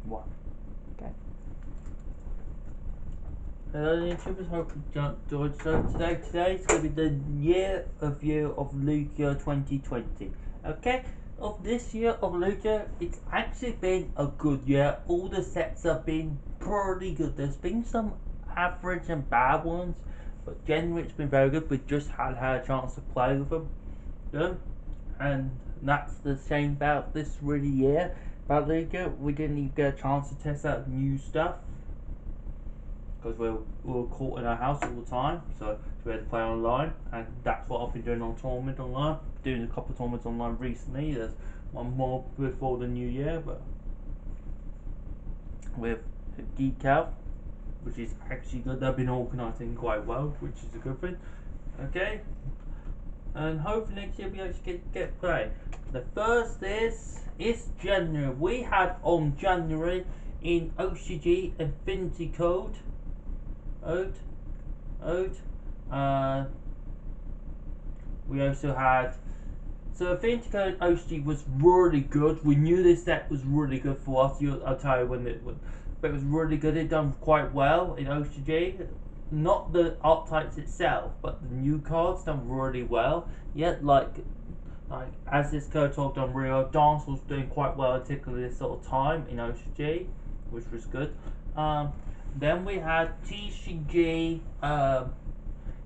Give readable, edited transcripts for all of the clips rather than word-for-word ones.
1. Okay. Hello YouTubers, hope you enjoyed. So today's going to be the year of Lugia 2020. Okay, of this year of Lugia, it's actually been a good year. All the sets have been pretty good. There's been some average and bad ones, but generally it's been very good. We just had a chance to play with them, and that's the shame about this really year about Lugia. We didn't even get a chance to test out new stuff, because we were caught in our house all the time, so we had to play online, and that's what I've been doing on Tournament Online. Doing a couple of tournaments online recently. There's one more before the new year, but with Geek Out, which is actually good. They've been organising quite well, which is a good thing. Okay, and hopefully next year we actually get play. The first is January. We had on January in OCG Infinity Code. We also had, so Infinity Code OCG was really good. We knew this deck was really good for us. I'll tell you when it was, but it was really good. It done quite well in OCG. Not the archetypes itself, but the new cards done really well. Yet, like as this code talked on Rio, Dance was doing quite well, particularly this sort of time in OCG, which was good. Then we had TCG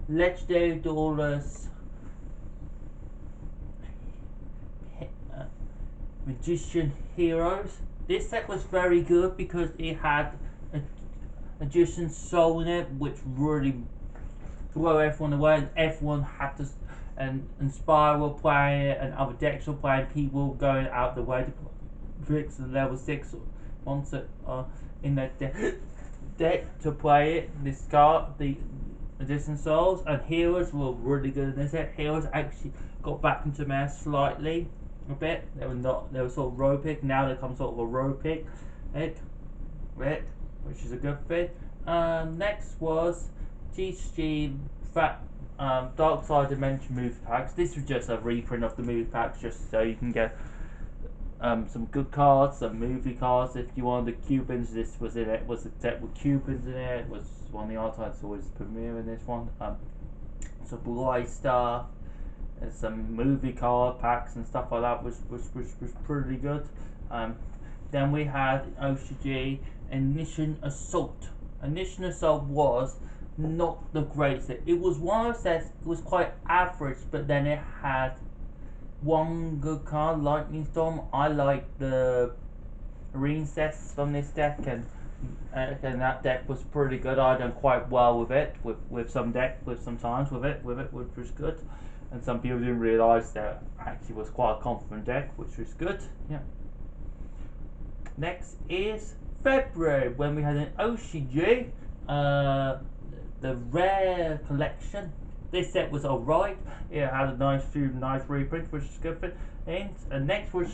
Legendary Duelist Magician Heroes. This set was very good because it had a Magician Soul in it, which really blew everyone away, and everyone had to, and Inspire were playing it, and other decks were playing. People going out the way to fix the level 6 monster in their deck to play it. This card, the Magician Souls, and Heroes were really good in this set. Heroes actually got back into meta slightly a bit. They were sort of row pick. Now they come sort of a row pick, which is a good thing. Next was TCG Dark Side Dimension movie packs. This was just a reprint of the movie packs, just so you can get some good cards, some movie cards. If you wanted the Cubans, this was in it. Was a deck with Cubans in it. It was one of the archetypes always premiere in this one. Some Blue Eye stuff, and some movie card packs and stuff like that was pretty good. Then we had OCG Ignition Assault. Ignition Assault was not the greatest. It was one of those sets. It was quite average, but then it had one good card, Lightning Storm. I like the arena sets from this deck, and that deck was pretty good. I done quite well with it, with some times with it, which was good. And some people didn't realise that actually was quite a confident deck, which was good. Yeah. Next is February, when we had an OCG, the Rare Collection. This set was alright. It had a few nice reprints, which is good for it. And next was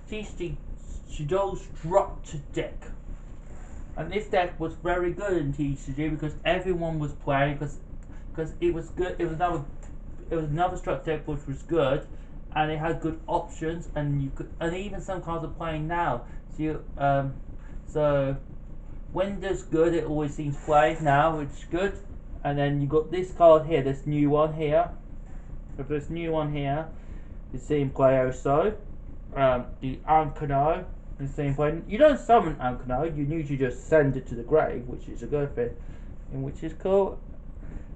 TCG Shadow's Structure deck. And this deck was very good in TCG because everyone was playing, because it was good. It was another structure deck which was good, and it had good options, and even some cards are playing now. So when there's good, it always seems played now, which is good. And then you got this card here, this new one here. If this new one here is seen play also. The Ankano is seen play. You don't summon Ankano, you usually just send it to the grave, which is a good thing, and which is cool.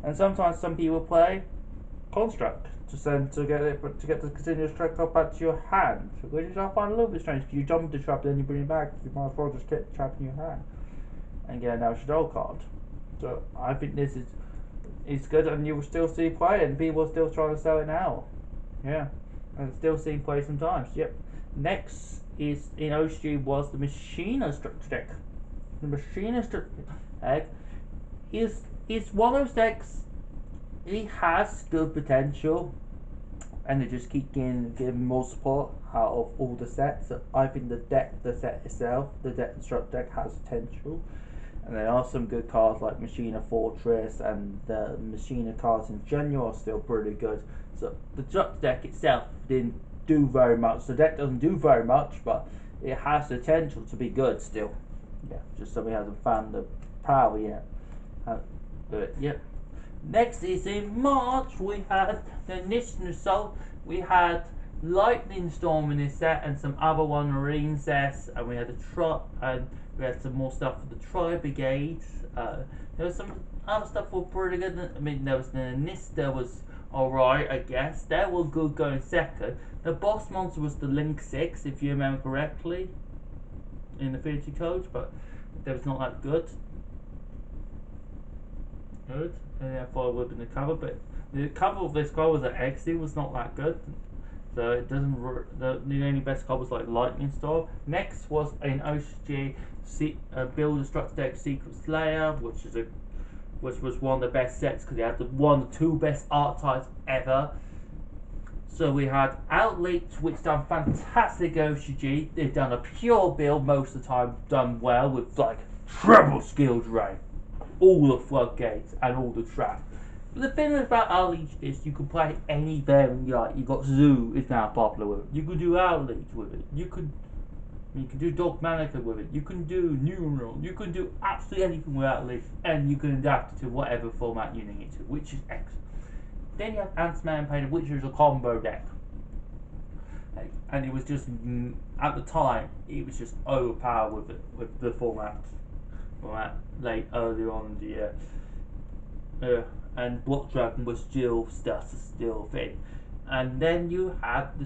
And sometimes some people play Construct to get the continuous track card back to your hand, which I find a little bit strange, because you jump the trap, then you bring it back. You might as well just get the trap in your hand and get an El Shadow card. So I think this is good, and you will still see play, and people are still trying to sell it now. Yeah, and still seeing play sometimes. Yep. Next is in OCG was the Machina Structure deck. The Machina Structure deck is one of those decks. It has good potential, and they just keep giving more support out of all the sets. So I think the set itself, the structure deck has potential. And there are some good cards like Machina Fortress, and the Machina cards in general are still pretty good. So the structure deck itself didn't do very much. The deck doesn't do very much, but it has the potential to be good still. Yeah, just so we haven't found the power yet. But yep. Next is in March we had the initial result. We had Lightning Storm in this set and some other one marine sets, and we had we had some more stuff for the Tri Brigades. There was some other stuff for pretty good. I mean, there was the Nista was alright, I guess. They were good going second. The boss monster was the Link 6, if you remember correctly, in the Affinity Codes, but that was not that good. And I thought it would have been the cover, but the cover of this card was an XD was not that good. So it doesn't. The only best card was like Lightning Storm. Next was an OCG Build Destruct Deck Secret Slayer, which was one of the best sets because it had one of the two best archetypes ever. So we had Outleaks, which done fantastic OCG. They've done a pure build most of the time, done well with like treble skill drain, all the floodgates and all the traps. But the thing about Outleach is you can play any variant you like. You got Zoo is now popular with it. You could do Outleach with it. You can do Dogmanica with it. You can do Numeral. You can do absolutely anything with Outleach, and you can adapt it to whatever format you need it to, which is excellent. Then you have Ant-Man Painted, which is a combo deck. And it was just, at the time, it was just overpowered with the format late earlier on in the year. And Block Dragon was still a thing. And then you had the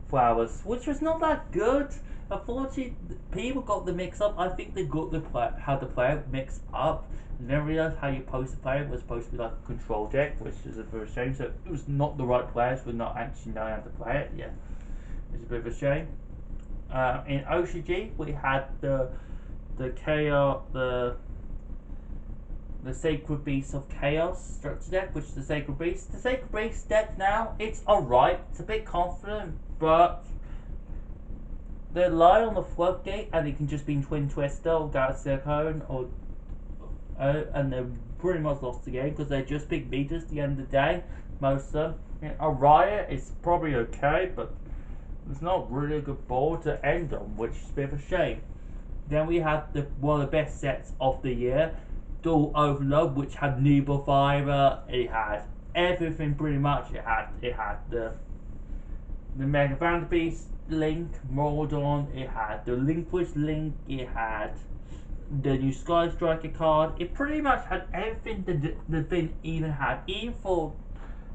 Flowers, which was not that good. Unfortunately, people got the mix up. I think they got how to play it mixed up. And then realised how you're supposed to play it was supposed to be like a control deck, which is a bit of a shame. So it was not the right players would not actually know how to play it. Yeah, it's a bit of a shame. In OCG, we had the Chaos, the Sacred Beast of Chaos structure deck, which is the Sacred Beast. The Sacred Beast deck now, it's alright. It's a bit confident, but they rely on the Floodgate, and it can just be Twin Twister or Galaxy Cone, and they're pretty much lost the game because they're just big beaters at the end of the day. Most of them. A Riot is probably okay, but it's not really a good board to end on, which is a bit of a shame. Then we had one of the best sets of the year, Dual Overload, which had Nubel Fiber. It had everything pretty much. It had the Mega Vanderbeast Link, Mordon. It had the Linkwish Link. It had the new Sky Striker card. It pretty much had everything the thing even had. Even for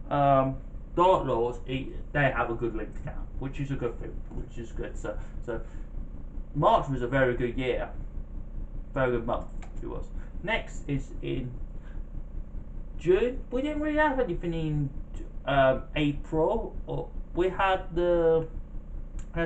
Dark Lords, they have a good link now, which is a good thing. Which is good. So March was a very good year. Very good month it was. Next is in June. We didn't really have anything in April. We had the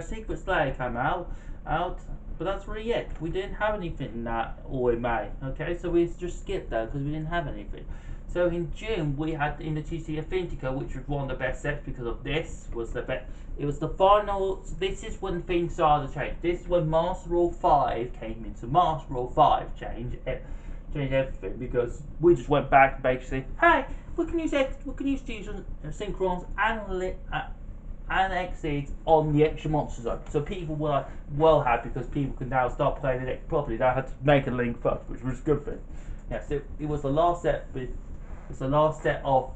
Secret Slayer come out, but that's really it. We didn't have anything in that or in May. Okay, so we just skipped that because we didn't have anything. So in June we had in the TC Affinity Code, which was one of the best sets because of this was the best. It was the final. This is when things started to change. This is when Master Rule 5 came into Master Rule 5 changed everything because we just went back and basically, hey, we can use fusion, Synchrons and Exceeds on the extra monster zone. So people were well happy because people can now start playing the deck properly. They had to make a link first, which was a good thing. Yeah, so it was the last set of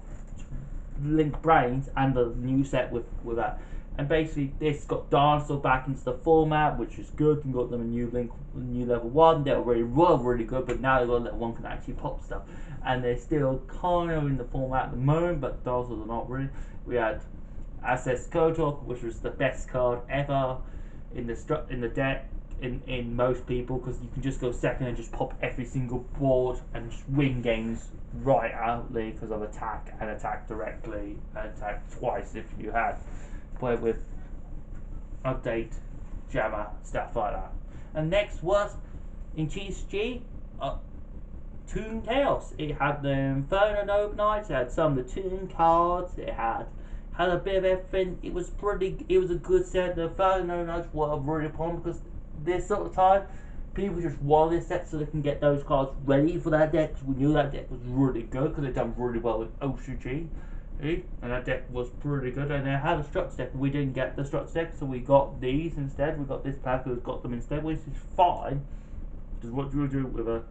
Link Brains and the new set with that. And basically this got Dinosaur back into the format, which is good, and got them a new level 1. They were really good, but now they've got level 1 can actually pop stuff. And they're still kind of in the format at the moment, but Dinosaurs are not really. We had Access Kotok, which was the best card ever in the deck in most people, because you can just go second and just pop every single board and just win games right outly because of attack and attack directly and attack twice if you had play with update jammer stuff like that. And next was in TCG Toon Chaos. It had the Inferno Noble Knights, it had some of the Toon cards, it had a bit of everything. It was a good set. The Inferno Knights were really popular because this sort of time people just want this set so they can get those cards ready for that deck. We knew that deck was really good because they'd done really well with OCG. And that deck was pretty good. And they had a structure deck. We didn't get the structure deck, so we got these instead. We got this pack who's got them instead, which is fine. Because what you would do with a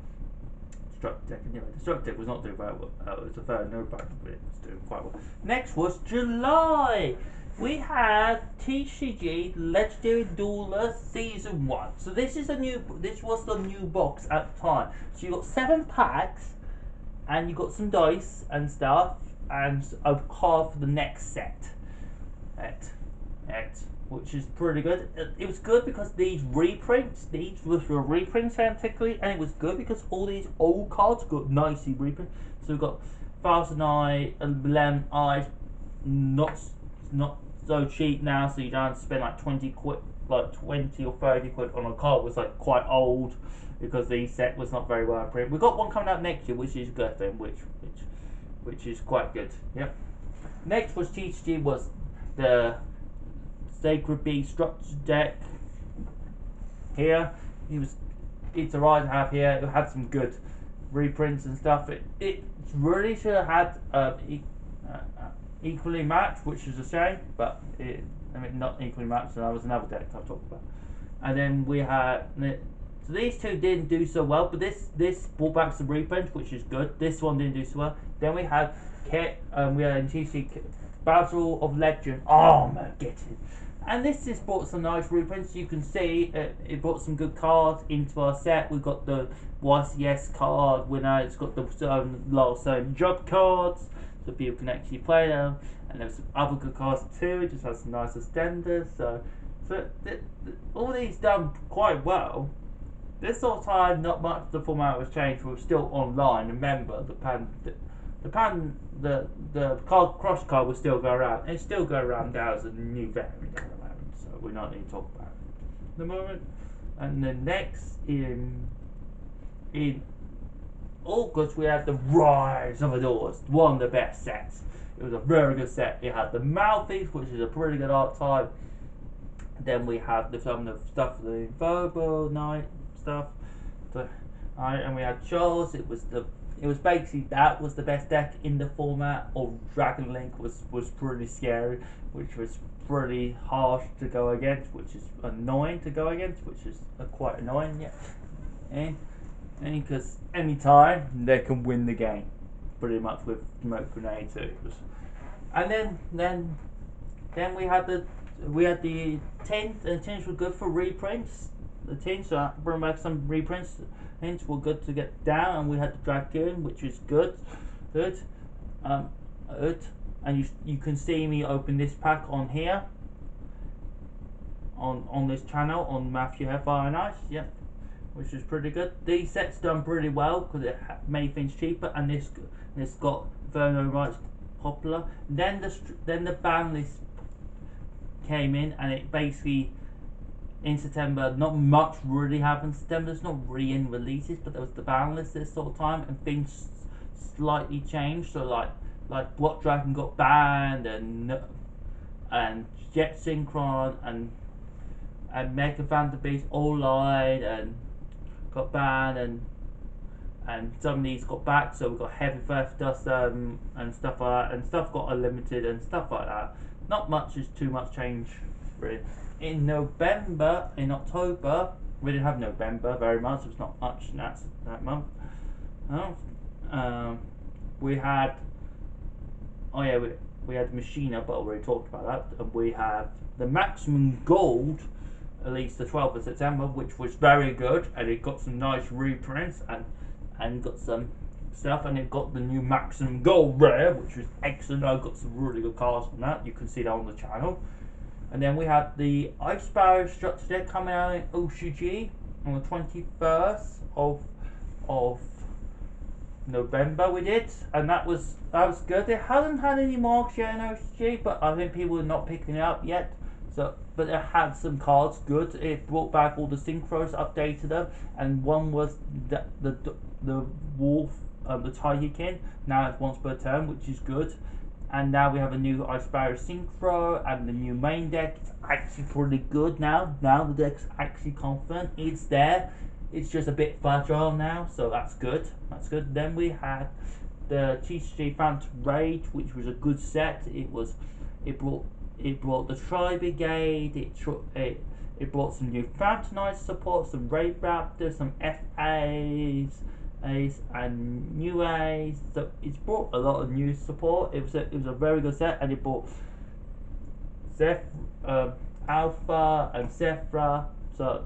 structure deck anyway. The structure deck was not doing very well. It was a very no brainer, but it was doing quite well. Next was July. We had TCG Legendary Dueler Season 1. So this was the new box at the time. So you got 7 packs, and you got some dice and stuff, and a card for the next set. Which is pretty good. It was good because these were reprints technically, and it was good because all these old cards got nicely reprinted. So we've got Thousand Eye and Lemon Eye, not so cheap now, so you don't have to spend like 20 quid, like 20 or 30 quid on a card. It was like quite old because the set was not very well printed. We've got one coming out next year, which is good then, which is quite good. Yep. Next was TCG was the Sacred Beast structure deck. Here, it's alright to have here. It had some good reprints and stuff. It really should have had equally matched, which is a shame. But not equally matched. And that was another deck I'll talk about. And then we had. So these two didn't do so well, but this brought back some reprints, which is good. This one didn't do so well. Then we had we had in TCG Battle of Legend. Oh my, get it. And this just brought some nice reprints. You can see it brought some good cards into our set. We've got the YCS card winner. It's got the last job cards, so people can actually play them. And there's some other good cards too. It just has some nice extenders. So all these done quite well. This sort of time, not much of the format was changed. We're still online. Remember, the cross card will still go around. It still go around now as a new variant at the moment, so we're not going to talk about it at the moment. And then next in August we had the Rise of the Doors, one of the best sets. It was a very good set. It had the Mouthpiece, which is a pretty good archetype. Then we had some of the stuff for the Verbal Night stuff. And we had Charles. It was basically that was the best deck in the format. Or Dragon Link was pretty scary, which was pretty harsh to go against, which is annoying to go against, which is quite annoying. Yeah, and because any time they can win the game, pretty much with smoke grenades. And then we had the tins, and the tins were good for reprints. The tins, so bring back some reprints. Tins were good to get down, and we had the Dragoon, which is good. And you can see me open this pack on here, on this channel, on Matthew Fire and Ice. Yep, which is pretty good. These sets done pretty well because it made things cheaper, and this got Verno Rights popular. Then the ban list came in, and it basically in September, not much really happened in September. There's not really any releases, but there was the ban list this sort of time, and things slightly changed. So like Block Dragon got banned, and Jet Synchron and Mega Vanderbeast all lied and got banned, and some of these got back. So we got Heavy Theft Dust and stuff like that, and stuff got unlimited and stuff like that. Not much is too much change really. In October, we didn't have November very much. It was not much that month. We had we had Machina, but I already talked about that. And we have the Maximum Gold, at least the 12th of September, which was very good, and it got some nice reprints and got some stuff, and it got the new Maximum Gold rare, which was excellent. I got some really good cards from that. You can see that on the channel. And then we had the Ice Sparrow structure deck coming out in OCG on the 21st of November. We did, and that was good. It hasn't had any marks yet in OCG, but I think people are not picking it up yet. So, but it had some cards good. It brought back all the synchros, updated them, and one was the wolf, the Tigerkin. Now it's once per turn, which is good. And now we have a new Ice Sparrow Synchro, and the new main deck. It's actually pretty good now. Now the deck's actually confident. It's there. It's just a bit fragile now, so that's good. That's good. Then we had the TCG Phantom Rage, which was a good set. It brought the Tri Brigade. It brought some new Phantom support, some Raid Raptors, some FAs, and new A's. So it's brought a lot of new support. It was a very good set, and it brought Alpha and Zephyr. So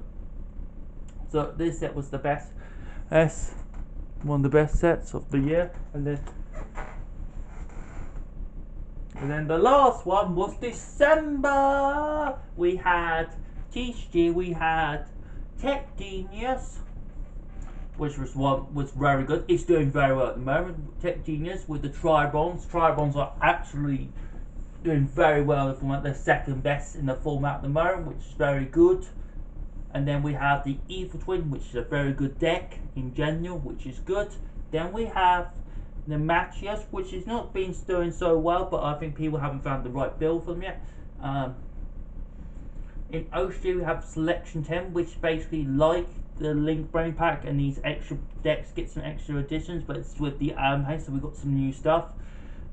this set was the best, one of the best sets of the year. And then the last one was December. We had TCG, we had Tech Genius, which was very good. It's doing very well at the moment. Tech Genius with the Tribons. Tribons are actually doing very well. They're second best in the format at the moment, which is very good. And then we have the Evil Twin, which is a very good deck in general, which is good. Then we have the Machias, which is not been doing so well, but I think people haven't found the right build for them yet. In OG we have Selection 10, which basically like the Link Brain Pack, and these extra decks get some extra additions, but it's with the Hey, so we've got some new stuff.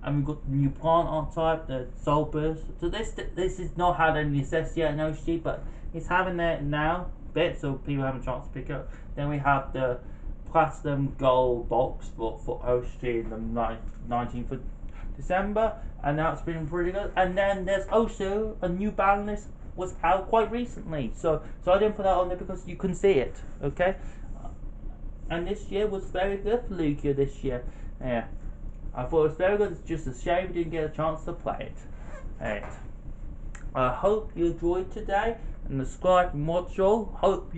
And we've got the new plant archetype, the Soul Burst. So this is not had any success yet in OG, but it's having it now, so people have a chance to pick it up. Then we have the Platinum Gold box for OG in the 19th of December, and that's been pretty good. And then there's also a new ban list was out quite recently, so I didn't put that on there because you couldn't see it, okay? And this year was very good for Lugia this year. Yeah, I thought it was very good. It's just a shame we didn't get a chance to play it. Right. I hope you enjoyed today, and subscribe and watch all. Hope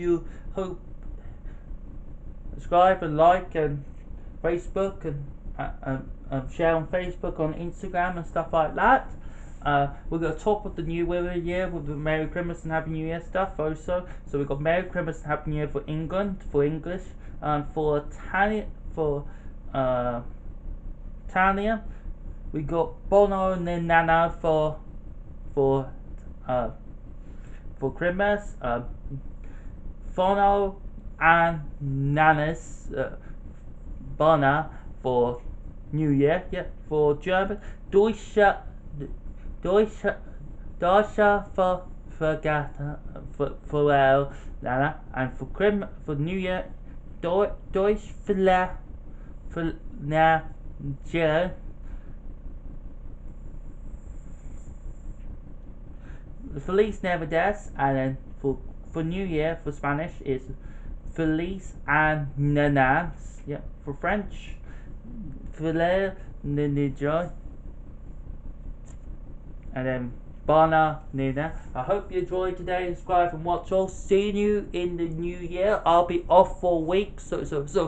subscribe and like and Facebook and share on Facebook, on Instagram and stuff like that. We're going to top of the new year with the Merry Christmas and Happy New Year stuff also. So we've got Merry Christmas and Happy New Year for England, for English, and for Italian, we got Bono and Nana for Christmas, Fono and Nanas, Bona for New Year. Yeah, for German, Deutsche for Vergata for Nana, and for Christmas, for New Year, Deutsch for na J. Feliz Navidad, and then for New Year for Spanish is Feliz and Nanas. Yeah, for French, Feliz Nijoy, and then Bana Nina. I hope you enjoyed today. Subscribe and watch all. See you in the new year. I'll be off for a week, so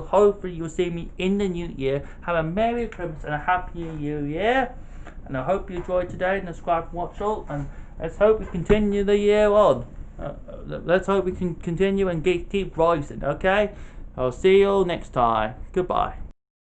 hopefully you'll see me in the new year. Have a Merry Christmas and a Happy New Year. And I hope you enjoyed today, and subscribe and watch all. And let's hope we continue the year on. Let's hope we can continue and keep rising. Okay. I'll see you all next time. Goodbye.